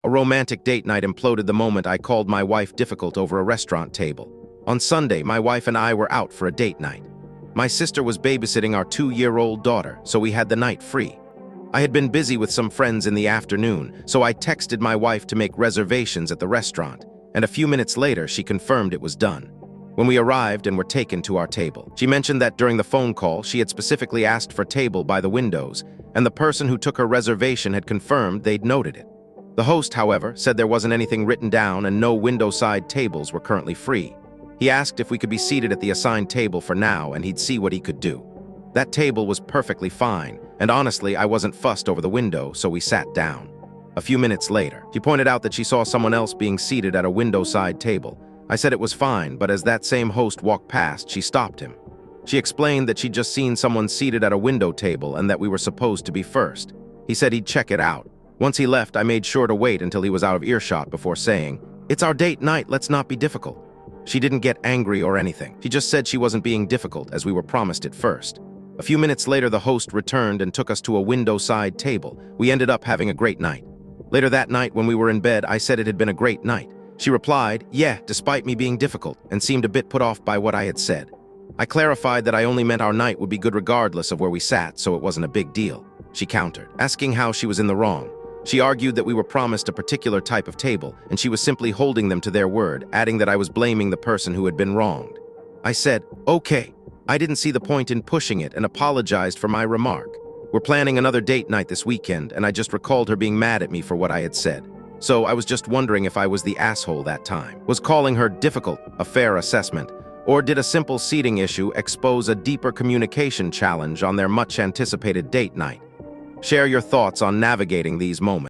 A romantic date night imploded the moment I called my wife difficult over a restaurant table. On Sunday, my wife and I were out for a date night. My sister was babysitting our 2-year-old daughter, so we had the night free. I had been busy with some friends in the afternoon, so I texted my wife to make reservations at the restaurant, and a few minutes later she confirmed it was done. When we arrived and were taken to our table, she mentioned that during the phone call she had specifically asked for a table by the windows, and the person who took her reservation had confirmed they'd noted it. The host, however, said there wasn't anything written down and no window-side tables were currently free. He asked if we could be seated at the assigned table for now and he'd see what he could do. That table was perfectly fine, and honestly, I wasn't fussed over the window, so we sat down. A few minutes later, she pointed out that she saw someone else being seated at a window-side table. I said it was fine, but as that same host walked past, she stopped him. She explained that she'd just seen someone seated at a window table and that we were supposed to be first. He said he'd check it out. Once he left, I made sure to wait until he was out of earshot before saying, "It's our date night, let's not be difficult." She didn't get angry or anything. She just said she wasn't being difficult as we were promised it first. A few minutes later, the host returned and took us to a window-side table. We ended up having a great night. Later that night, when we were in bed, I said it had been a great night. She replied, "Yeah, despite me being difficult," and seemed a bit put off by what I had said. I clarified that I only meant our night would be good regardless of where we sat, so it wasn't a big deal. She countered, asking how she was in the wrong. She argued that we were promised a particular type of table, and she was simply holding them to their word, adding that I was blaming the person who had been wronged. I said, "Okay." I didn't see the point in pushing it and apologized for my remark. We're planning another date night this weekend, and I just recalled her being mad at me for what I had said. So I was just wondering if I was the asshole that time. Was calling her difficult a fair assessment? Or did a simple seating issue expose a deeper communication challenge on their much-anticipated date night? Share your thoughts on navigating these moments.